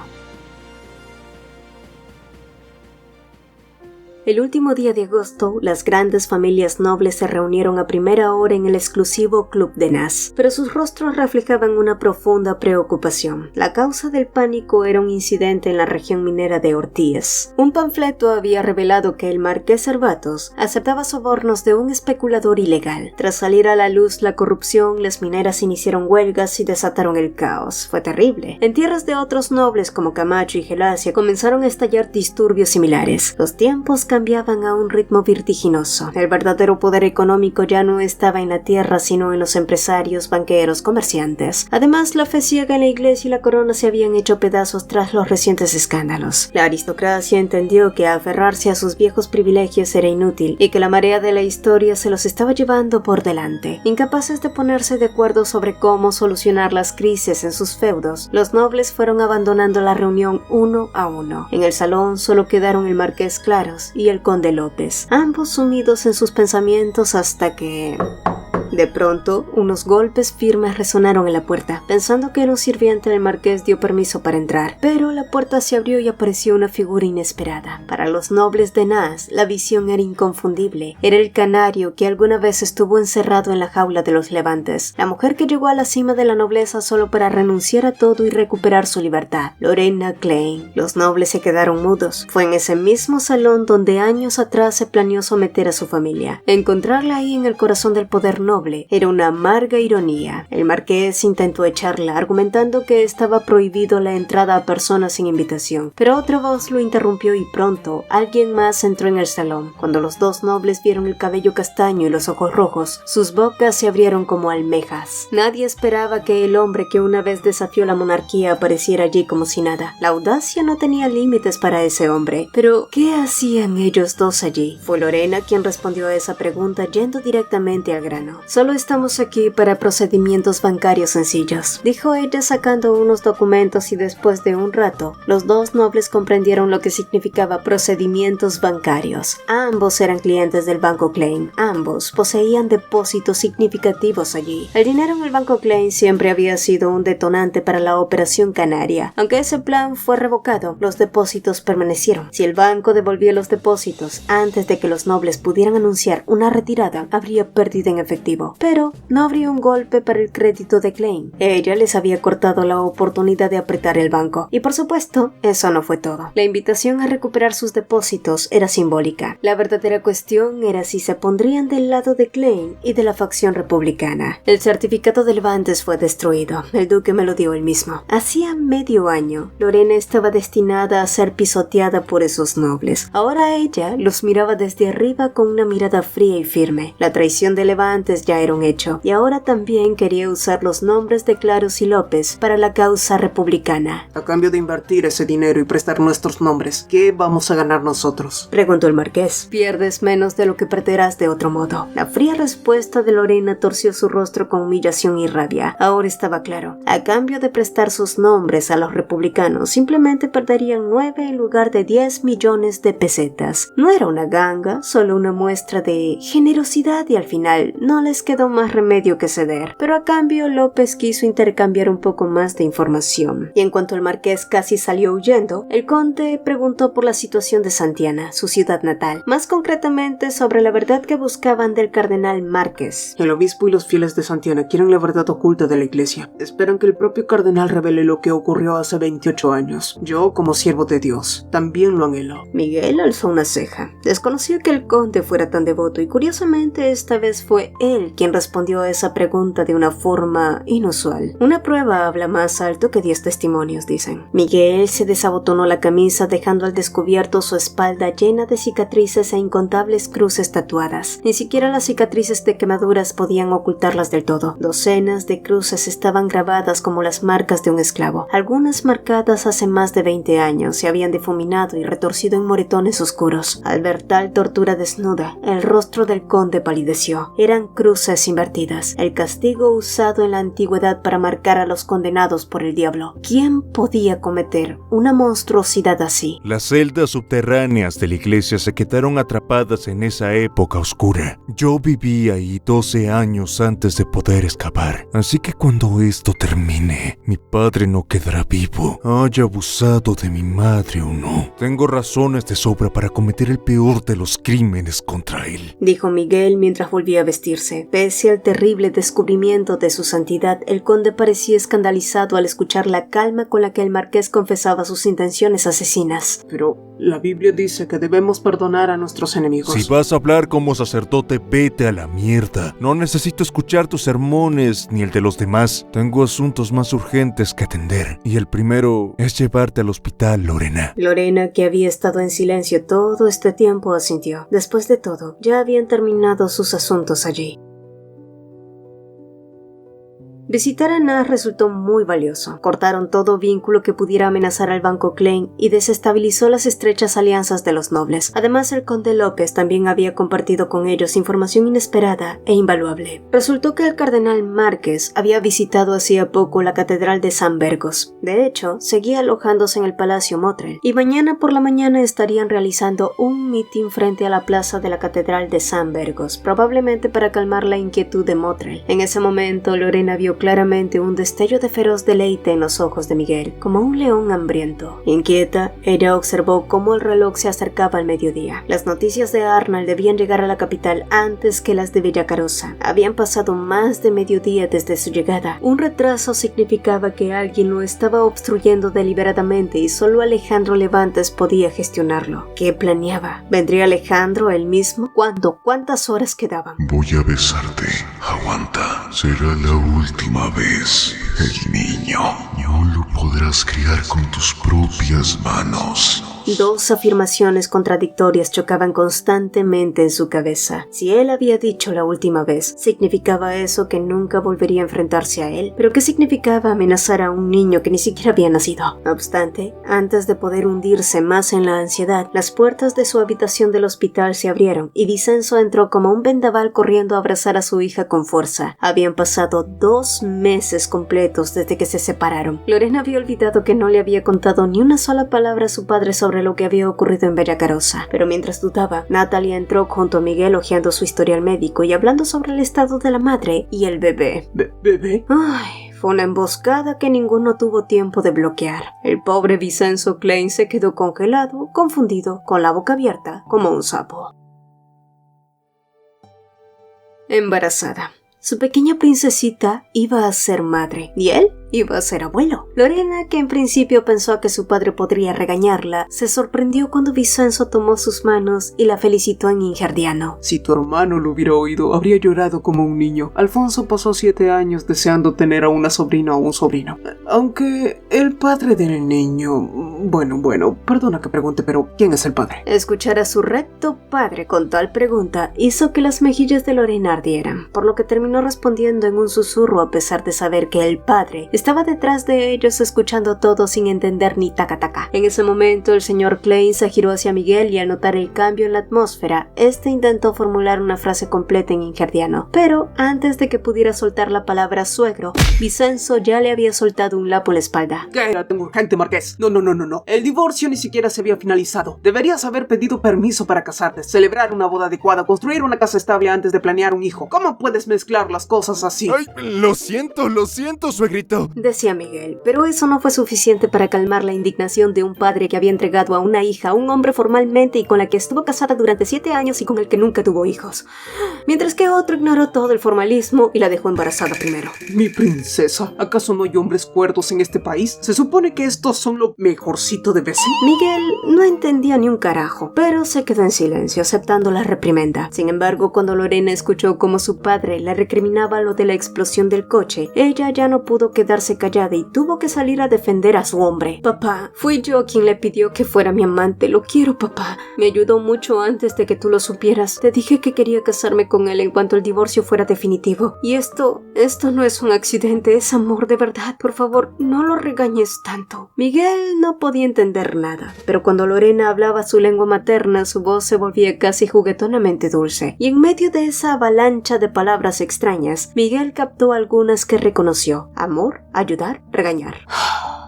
El último día de agosto, las grandes familias nobles se reunieron a primera hora en el exclusivo Club de Nas, pero sus rostros reflejaban una profunda preocupación. La causa del pánico era un incidente en la región minera de Ortiz. Un panfleto había revelado que el marqués Cervatos aceptaba sobornos de un especulador ilegal. Tras salir a la luz la corrupción, las mineras iniciaron huelgas y desataron el caos. Fue terrible. En tierras de otros nobles como Camacho y Gelacia comenzaron a estallar disturbios similares. Los tiempos cambiaban a un ritmo vertiginoso. El verdadero poder económico ya no estaba en la tierra, sino en los empresarios, banqueros, comerciantes. Además, la fe ciega en la iglesia y la corona se habían hecho pedazos tras los recientes escándalos. La aristocracia entendió que aferrarse a sus viejos privilegios era inútil y que la marea de la historia se los estaba llevando por delante. Incapaces de ponerse de acuerdo sobre cómo solucionar las crisis en sus feudos, los nobles fueron abandonando la reunión uno a uno. En el salón solo quedaron el marqués Claros y el conde López, ambos sumidos en sus pensamientos hasta que... De pronto, unos golpes firmes resonaron en la puerta. Pensando que era un sirviente, el marqués dio permiso para entrar, pero la puerta se abrió y apareció una figura inesperada. Para los nobles de Nas, la visión era inconfundible. Era el canario que alguna vez estuvo encerrado en la jaula de los Levantes, la mujer que llegó a la cima de la nobleza solo para renunciar a todo y recuperar su libertad, Lorena Klein. Los nobles se quedaron mudos. Fue en ese mismo salón donde años atrás se planeó someter a su familia. Encontrarla ahí en el corazón del poder noble noble era una amarga ironía. El marqués intentó echarla, argumentando que estaba prohibido la entrada a personas sin invitación, pero otra voz lo interrumpió y pronto alguien más entró en el salón. Cuando los dos nobles vieron el cabello castaño y los ojos rojos, sus bocas se abrieron como almejas. Nadie esperaba que el hombre que una vez desafió la monarquía apareciera allí como si nada. La audacia no tenía límites para ese hombre, pero ¿qué hacían ellos dos allí? Fue Lorena quien respondió a esa pregunta yendo directamente al grano. Solo estamos aquí para procedimientos bancarios sencillos, dijo ella sacando unos documentos, y después de un rato, los dos nobles comprendieron lo que significaba procedimientos bancarios. Ambos eran clientes del Banco Klein, ambos poseían depósitos significativos allí. El dinero en el Banco Klein siempre había sido un detonante para la Operación Canaria. Aunque ese plan fue revocado, los depósitos permanecieron. Si el banco devolvía los depósitos antes de que los nobles pudieran anunciar una retirada, habría pérdida en efectivo. Pero no habría un golpe para el crédito de Klein. Ella les había cortado la oportunidad de apretar el banco. Y por supuesto, eso no fue todo. La invitación a recuperar sus depósitos era simbólica. La verdadera cuestión era si se pondrían del lado de Klein y de la facción republicana. El certificado de Levantes fue destruido. El duque me lo dio él mismo. Hacía medio año, Lorena estaba destinada a ser pisoteada por esos nobles. Ahora ella los miraba desde arriba con una mirada fría y firme. La traición de Levantes ya era un hecho, y ahora también quería usar los nombres de Claros y López para la causa republicana. A cambio de invertir ese dinero y prestar nuestros nombres, ¿qué vamos a ganar nosotros?, preguntó el marqués. Pierdes menos de lo que perderás de otro modo. La fría respuesta de Lorena torció su rostro con humillación y rabia. Ahora estaba claro. A cambio de prestar sus nombres a los republicanos, simplemente perderían 9 en lugar de 10 millones de pesetas. No era una ganga, solo una muestra de generosidad, y al final no les quedó más remedio que ceder. Pero a cambio López quiso intercambiar un poco más de información. Y en cuanto el marqués casi salió huyendo, el conde preguntó por la situación de Santiana, su ciudad natal, más concretamente sobre la verdad que buscaban del cardenal Márquez. El obispo y los fieles de Santiana quieren la verdad oculta de la iglesia. Esperan que el propio cardenal revele lo que ocurrió hace 28 años. Yo, como siervo de Dios, también lo anhelo. Miguel alzó una ceja. Desconocía que el conde fuera tan devoto, y curiosamente esta vez fue él quien respondió a esa pregunta de una forma inusual. Una prueba habla más alto que 10 testimonios, dicen. Miguel se desabotonó la camisa, dejando al descubierto su espalda llena de cicatrices e incontables cruces tatuadas. Ni siquiera las cicatrices de quemaduras podían ocultarlas del todo. Docenas de cruces estaban grabadas como las marcas de un esclavo. Algunas marcadas hace más de 20 años se habían difuminado y retorcido en moretones oscuros. Al ver tal tortura desnuda, el rostro del conde palideció. Eran cruces invertidas, el castigo usado en la antigüedad para marcar a los condenados por el diablo. ¿Quién podía cometer una monstruosidad así? Las celdas subterráneas de la iglesia se quedaron atrapadas en esa época oscura. Yo viví ahí 12 años antes de poder escapar. Así que cuando esto termine, mi padre no quedará vivo, haya abusado de mi madre o no. Tengo razones de sobra para cometer el peor de los crímenes contra él, dijo Miguel mientras volvía a vestirse. Pese al terrible descubrimiento de su santidad, el conde parecía escandalizado al escuchar la calma con la que el marqués confesaba sus intenciones asesinas. Pero la Biblia dice que debemos perdonar a nuestros enemigos. Si vas a hablar como sacerdote, vete a la mierda. No necesito escuchar tus sermones ni el de los demás. Tengo asuntos más urgentes que atender. Y el primero es llevarte al hospital, Lorena. Lorena, que había estado en silencio todo este tiempo, asintió. Después de todo, ya habían terminado sus asuntos allí. Visitar a Nas resultó muy valioso. Cortaron todo vínculo que pudiera amenazar al Banco Klein y desestabilizó las estrechas alianzas de los nobles. Además, el conde López también había compartido con ellos información inesperada e invaluable. Resultó que el cardenal Márquez había visitado hacía poco la catedral de San Vergos. De hecho, seguía alojándose en el Palacio Motrel, y mañana por la mañana estarían realizando un mitin frente a la plaza de la catedral de San Vergos, probablemente para calmar la inquietud de Motrel. En ese momento, Lorena vio claramente un destello de feroz deleite en los ojos de Miguel, como un león hambriento. Inquieta, ella observó cómo el reloj se acercaba al mediodía. Las noticias de Arnal debían llegar a la capital antes que las de Villacarosa. Habían pasado más de mediodía desde su llegada. Un retraso significaba que alguien lo estaba obstruyendo deliberadamente y solo Alejandro Levantes podía gestionarlo. ¿Qué planeaba? ¿Vendría Alejandro él mismo? ¿Cuándo? ¿Cuántas horas quedaban? Voy a besarte. Aguanta. Aguanta, será la última vez. El niño no lo podrás criar con tus propias manos. Dos afirmaciones contradictorias chocaban constantemente en su cabeza. Si él había dicho la última vez, ¿significaba eso que nunca volvería a enfrentarse a él? ¿Pero qué significaba amenazar a un niño que ni siquiera había nacido? No obstante, antes de poder hundirse más en la ansiedad, las puertas de su habitación del hospital se abrieron y Vincenzo entró como un vendaval corriendo a abrazar a su hija con fuerza. Habían pasado 2 meses completos desde que se separaron. Lorena había olvidado que no le había contado ni una sola palabra a su padre sobre lo que había ocurrido en Bellacarosa. Pero mientras dudaba, Natalia entró junto a Miguel hojeando su historial médico y hablando sobre el estado de la madre y el bebé. ¿Bebé? Ay, fue una emboscada que ninguno tuvo tiempo de bloquear. El pobre Vincenzo Klein se quedó congelado, confundido, con la boca abierta, como un sapo. Embarazada. Su pequeña princesita iba a ser madre, y él iba a ser abuelo. Lorena, que en principio pensó que su padre podría regañarla, se sorprendió cuando Vincenzo tomó sus manos y la felicitó en ingerdiano. Si tu hermano lo hubiera oído, habría llorado como un niño. Alfonso pasó 7 años deseando tener a una sobrina o un sobrino. Aunque el padre del niño... Bueno, perdona que pregunte, pero ¿quién es el padre? Escuchar a su recto padre con tal pregunta hizo que las mejillas de Lorena ardieran, por lo que terminó respondiendo en un susurro a pesar de saber que el padre estaba detrás de ellos escuchando todo sin entender ni taca-taca. En ese momento el señor Klein se giró hacia Miguel y al notar el cambio en la atmósfera, este intentó formular una frase completa en ingerdiano, pero antes de que pudiera soltar la palabra suegro, Vincenzo ya le había soltado un lapo en la espalda. Cállate, urgente, Marqués. No. El divorcio ni siquiera se había finalizado. Deberías haber pedido permiso para casarte, celebrar una boda adecuada, construir una casa estable antes de planear un hijo. ¿Cómo puedes mezclar las cosas así? Ay, lo siento, suegrito. Decía Miguel, pero eso no fue suficiente para calmar la indignación de un padre que había entregado a una hija a un hombre formalmente y con la que estuvo casada durante 7 años y con el que nunca tuvo hijos. Mientras que otro ignoró todo el formalismo y la dejó embarazada primero. Mi princesa, ¿acaso no hay hombres cuerdos en este país? Se supone que estos son lo mejorcito de veces. Miguel no entendía ni un carajo, pero se quedó en silencio aceptando la reprimenda. Sin embargo, cuando Lorena escuchó cómo su padre la recriminaba lo de la explosión del coche, ella ya no pudo quedarse callada y tuvo que salir a defender a su hombre. Papá, fui yo quien le pidió que fuera mi amante. Lo quiero, papá. Me ayudó mucho antes de que tú lo supieras. Te dije que quería casarme con él en cuanto el divorcio fuera definitivo. Y esto no es un accidente, es amor de verdad. Por favor, no lo regañes tanto. Miguel no podía entender nada, pero cuando Lorena hablaba su lengua materna, su voz se volvía casi juguetonamente dulce. Y en medio de esa avalancha de palabras extrañas, Miguel captó algunas que reconoció. Amor, ayudar, regañar.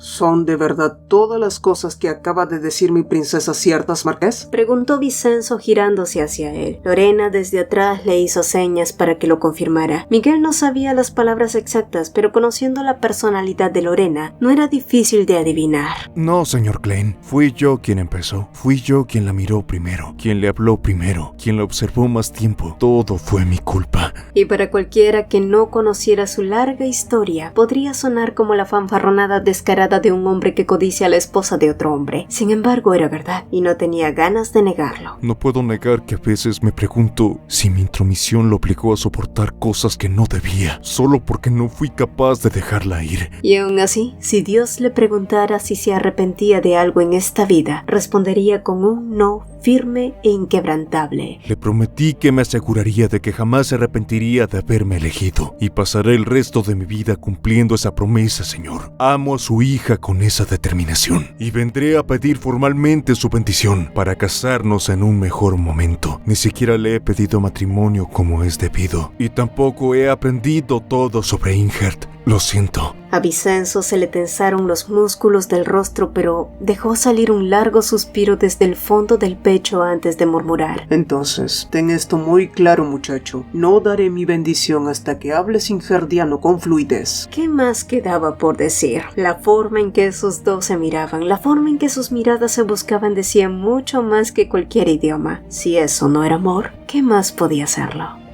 ¿Son de verdad todas las cosas que acaba de decir mi princesa ciertas, Marqués? Preguntó Vincenzo girándose hacia él. Lorena desde atrás le hizo señas para que lo confirmara. Miguel no sabía las palabras exactas, pero conociendo la personalidad de Lorena, no era difícil de adivinar. No, señor Klein, fui yo quien empezó. Fui yo quien la miró primero, quien le habló primero, quien la observó más tiempo. Todo fue mi culpa. Y para cualquiera que no conociera su larga historia, podría sonar como la fanfarronada descarada de un hombre que codicia a la esposa de otro hombre. Sin embargo, era verdad, y no tenía ganas de negarlo. No puedo negar que a veces me pregunto si mi intromisión lo obligó a soportar cosas que no debía, solo porque no fui capaz de dejarla ir. Y aún así, si Dios le preguntara si se arrepentía de algo en esta vida, respondería con un no firme e inquebrantable. Le prometí que me aseguraría de que jamás se arrepentiría de haberme elegido, y pasaré el resto de mi vida cumpliendo esa promesa, señor. Amo a su hija con esa determinación, y vendré a pedir formalmente su bendición para casarnos en un mejor momento. Ni siquiera le he pedido matrimonio como es debido, y tampoco he aprendido todo sobre Ingert. Lo siento. A Vincenzo se le tensaron los músculos del rostro, pero dejó salir un largo suspiro desde el fondo del pecho antes de murmurar. Entonces, ten esto muy claro, muchacho. No daré mi bendición hasta que hables ingerdiano con fluidez. ¿Qué más quedaba por decir? La forma en que esos dos se miraban, la forma en que sus miradas se buscaban decía mucho más que cualquier idioma. Si eso no era amor, ¿qué más podía serlo?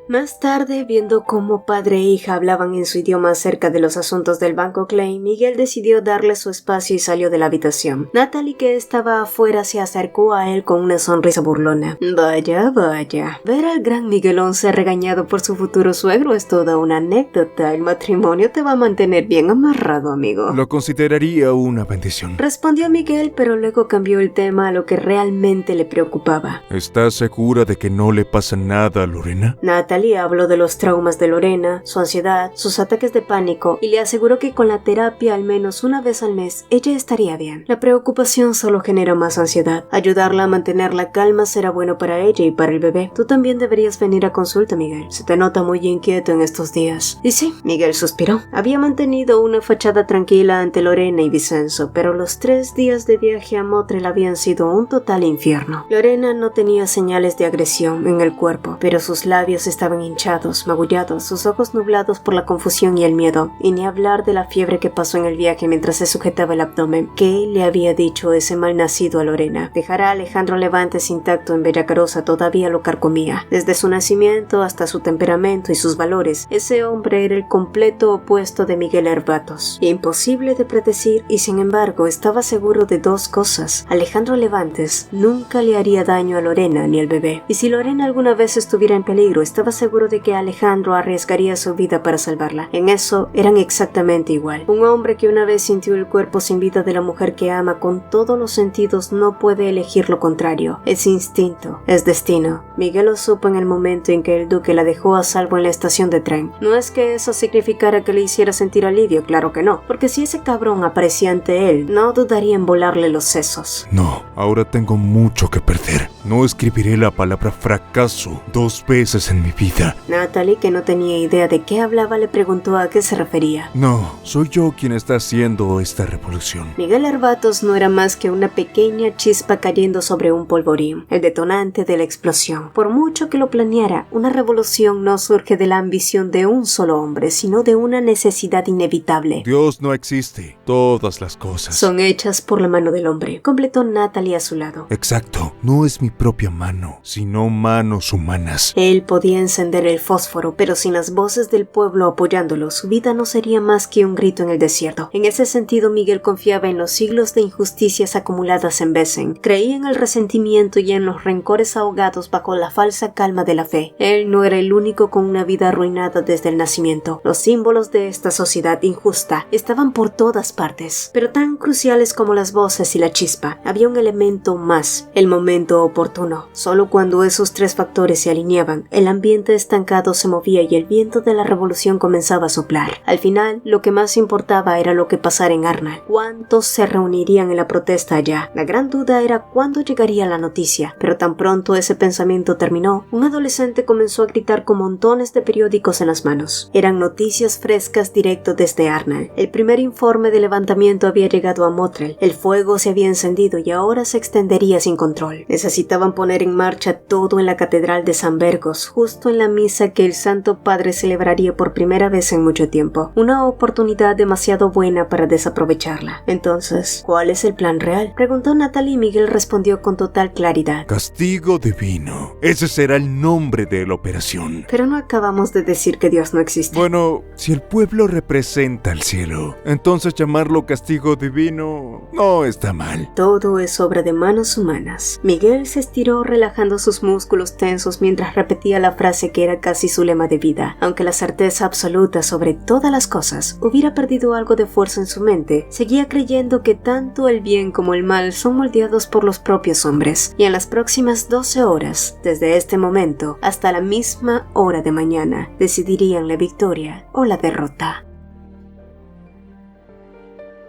Más tarde, viendo cómo padre e hija hablaban en su idioma acerca de los asuntos del Banco Klein, Miguel decidió darle su espacio y salió de la habitación. Natalie, que estaba afuera, se acercó a él con una sonrisa burlona. Vaya, vaya. Ver al gran Miguelón ser regañado por su futuro suegro es toda una anécdota. El matrimonio te va a mantener bien amarrado, amigo. Lo consideraría una bendición. Respondió Miguel, pero luego cambió el tema a lo que realmente le preocupaba. ¿Estás segura de que no le pasa nada a Lorena? Natalie habló de los traumas de Lorena, su ansiedad, sus ataques de pánico y le aseguró que con la terapia al menos una vez al mes ella estaría bien. La preocupación solo genera más ansiedad. Ayudarla a mantener la calma será bueno para ella y para el bebé. Tú también deberías venir a consulta, Miguel. Se te nota muy inquieto en estos días. Y sí, Miguel suspiró. Había mantenido una fachada tranquila ante Lorena y Vicenzo, pero los 3 días de viaje a Motril habían sido un total infierno. Lorena no tenía señales de agresión en el cuerpo, pero sus labios estaban hinchados, magullados, sus ojos nublados por la confusión y el miedo, y ni hablar de la fiebre que pasó en el viaje mientras se sujetaba el abdomen. ¿Qué le había dicho ese malnacido a Lorena? Dejar a Alejandro Levantes intacto en Bellacarosa todavía lo carcomía. Desde su nacimiento hasta su temperamento y sus valores, ese hombre era el completo opuesto de Miguel Herbatos. Imposible de predecir, y sin embargo estaba seguro de 2 cosas. Alejandro Levantes nunca le haría daño a Lorena ni al bebé, y si Lorena alguna vez estuviera en peligro, estaba seguro de que Alejandro arriesgaría su vida para salvarla. En eso eran exactamente igual. Un hombre que una vez sintió el cuerpo sin vida de la mujer que ama con todos los sentidos no puede elegir lo contrario. Es instinto, es destino. Miguel lo supo en el momento en que el duque la dejó a salvo en la estación de tren. No es que eso significara que le hiciera sentir alivio, claro que no, porque si ese cabrón aparecía ante él, no dudaría en volarle los sesos. No, ahora tengo mucho que perder. No escribiré la palabra fracaso 2 veces en mi vida. Natalie, que no tenía idea de qué hablaba, le preguntó a qué se refería. No, soy yo quien está haciendo esta revolución. Miguel Herbatos no era más que una pequeña chispa cayendo sobre un polvorín, el detonante de la explosión. Por mucho que lo planeara, una revolución no surge de la ambición de un solo hombre, sino de una necesidad inevitable. Dios no existe. Todas las cosas son hechas por la mano del hombre, completó Natalie a su lado. Exacto, no es mi propia mano, sino manos humanas. Él podía encender el fósforo, pero sin las voces del pueblo apoyándolo, su vida no sería más que un grito en el desierto. En ese sentido, Miguel confiaba en los siglos de injusticias acumuladas en Besen. Creía en el resentimiento y en los rencores ahogados bajo la falsa calma de la fe. Él no era el único con una vida arruinada desde el nacimiento. Los símbolos de esta sociedad injusta estaban por todas partes, pero tan cruciales como las voces y la chispa, había un elemento más: el momento oportuno. Solo cuando esos 3 factores se alineaban, el ambiente estancado se movía y el viento de la revolución comenzaba a soplar. Al final, lo que más importaba era lo que pasara en Arnal. ¿Cuántos se reunirían en la protesta allá? La gran duda era cuándo llegaría la noticia, pero tan pronto ese pensamiento terminó, un adolescente comenzó a gritar con montones de periódicos en las manos. Eran noticias frescas directo desde Arnal. El primer informe de levantamiento había llegado a Motril. El fuego se había encendido y ahora se extendería sin control. Necesitaban poner en marcha todo en la catedral de San Vergos, justo en la misa que el Santo Padre celebraría por primera vez en mucho tiempo. Una oportunidad demasiado buena para desaprovecharla. Entonces, ¿cuál es el plan real?, preguntó Natalie, y Miguel respondió con total claridad. Castigo divino. Ese será el nombre de la operación. Pero no acabamos de decir que Dios no existe. Bueno, si el pueblo representa al cielo, entonces llamarlo castigo divino no está mal. Todo es obra de manos humanas. Miguel se estiró relajando sus músculos tensos mientras repetía la frase que era casi su lema de vida. Aunque la certeza absoluta sobre todas las cosas hubiera perdido algo de fuerza en su mente, seguía creyendo que tanto el bien como el mal son moldeados por los propios hombres, y en las próximas 12 horas, desde este momento hasta la misma hora de mañana, decidirían la victoria o la derrota.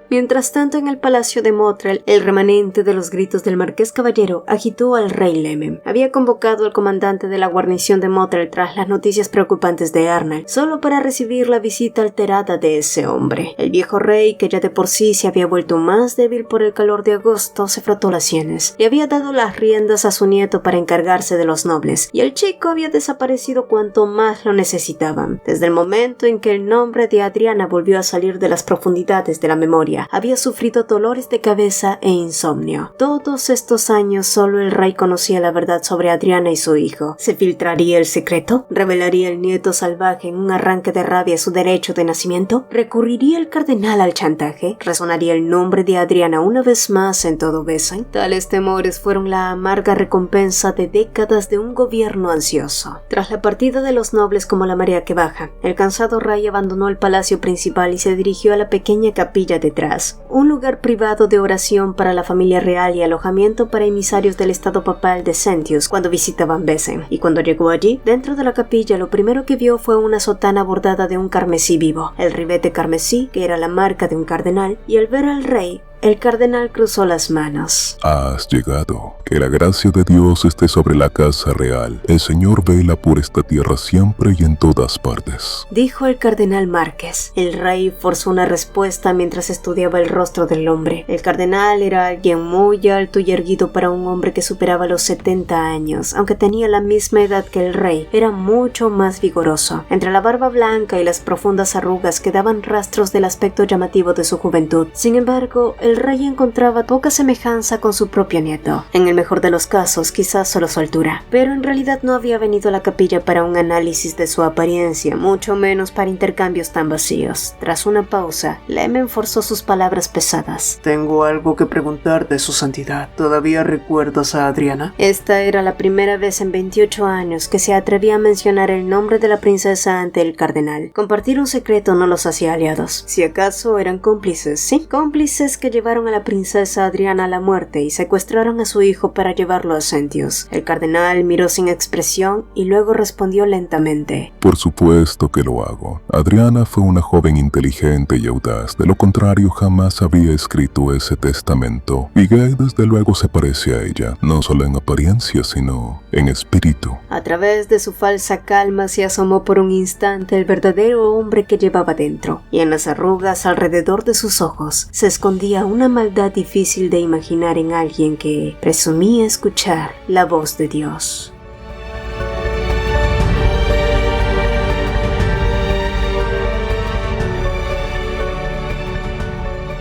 Mientras tanto, en el palacio de Motril, el remanente de los gritos del marqués Caballero agitó al rey Lemmen. Había convocado al comandante de la guarnición de Motril tras las noticias preocupantes de Arnal, solo para recibir la visita alterada de ese hombre. El viejo rey, que ya de por sí se había vuelto más débil por el calor de agosto, se frotó las sienes. Le había dado las riendas a su nieto para encargarse de los nobles, y el chico había desaparecido cuanto más lo necesitaban. Desde el momento en que el nombre de Adriana volvió a salir de las profundidades de la memoria, memoria, había sufrido dolores de cabeza e insomnio. Todos estos años solo el rey conocía la verdad sobre Adriana y su hijo. ¿Se filtraría el secreto? ¿Revelaría el nieto salvaje en un arranque de rabia su derecho de nacimiento? ¿Recurriría el cardenal al chantaje? ¿Resonaría el nombre de Adriana una vez más en todo Besain? Tales temores fueron la amarga recompensa de décadas de un gobierno ansioso. Tras la partida de los nobles como la marea que baja, el cansado rey abandonó el palacio principal y se dirigió a la pequeña capilla detrás, un lugar privado de oración para la familia real y alojamiento para emisarios del estado papal de Sentius cuando visitaban Besain. Y cuando llegó allí, dentro de la capilla, lo primero que vio fue una sotana bordada de un carmesí vivo, el ribete carmesí, que era la marca de un cardenal, y al ver al rey, el cardenal cruzó las manos. Has llegado. Que la gracia de Dios esté sobre la casa real. El Señor vela por esta tierra siempre y en todas partes, dijo el cardenal Márquez. El rey forzó una respuesta mientras estudiaba el rostro del hombre. El cardenal era alguien muy alto y erguido para un hombre que superaba los 70 años, aunque tenía la misma edad que el rey. Era mucho más vigoroso. Entre la barba blanca y las profundas arrugas quedaban rastros del aspecto llamativo de su juventud. Sin embargo, el rey encontraba poca semejanza con su propio nieto. En el mejor de los casos, quizás solo su altura. Pero en realidad no había venido a la capilla para un análisis de su apariencia, mucho menos para intercambios tan vacíos. Tras una pausa, Lemen forzó sus palabras pesadas. Tengo algo que preguntarte, su santidad. ¿Todavía recuerdas a Adriana? Esta era la primera vez en 28 años que se atrevía a mencionar el nombre de la princesa ante el cardenal. Compartir un secreto no los hacía aliados. Si acaso eran cómplices, sí. Cómplices que llevaron a la princesa Adriana a la muerte y secuestraron a su hijo para llevarlo a Sentius. El cardenal miró sin expresión y luego respondió lentamente. Por supuesto que lo hago. Adriana fue una joven inteligente y audaz. De lo contrario, jamás habría escrito ese testamento. Y Gay desde luego se parece a ella, no solo en apariencia, sino en espíritu. A través de su falsa calma se asomó por un instante el verdadero hombre que llevaba dentro, y en las arrugas alrededor de sus ojos se escondía una maldad difícil de imaginar en alguien que presumía escuchar la voz de Dios.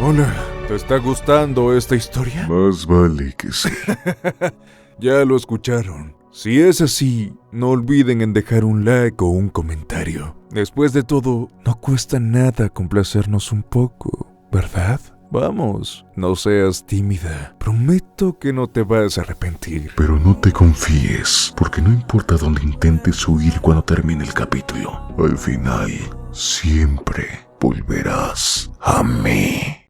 Hola, ¿te está gustando esta historia? Más vale que sí. Ya lo escucharon. Si es así, no olviden en dejar un like o un comentario. Después de todo, no cuesta nada complacernos un poco, ¿verdad? Vamos, no seas tímida. Prometo que no te vas a arrepentir. Pero no te confíes, porque no importa dónde intentes huir cuando termine el capítulo, al final siempre volverás a mí.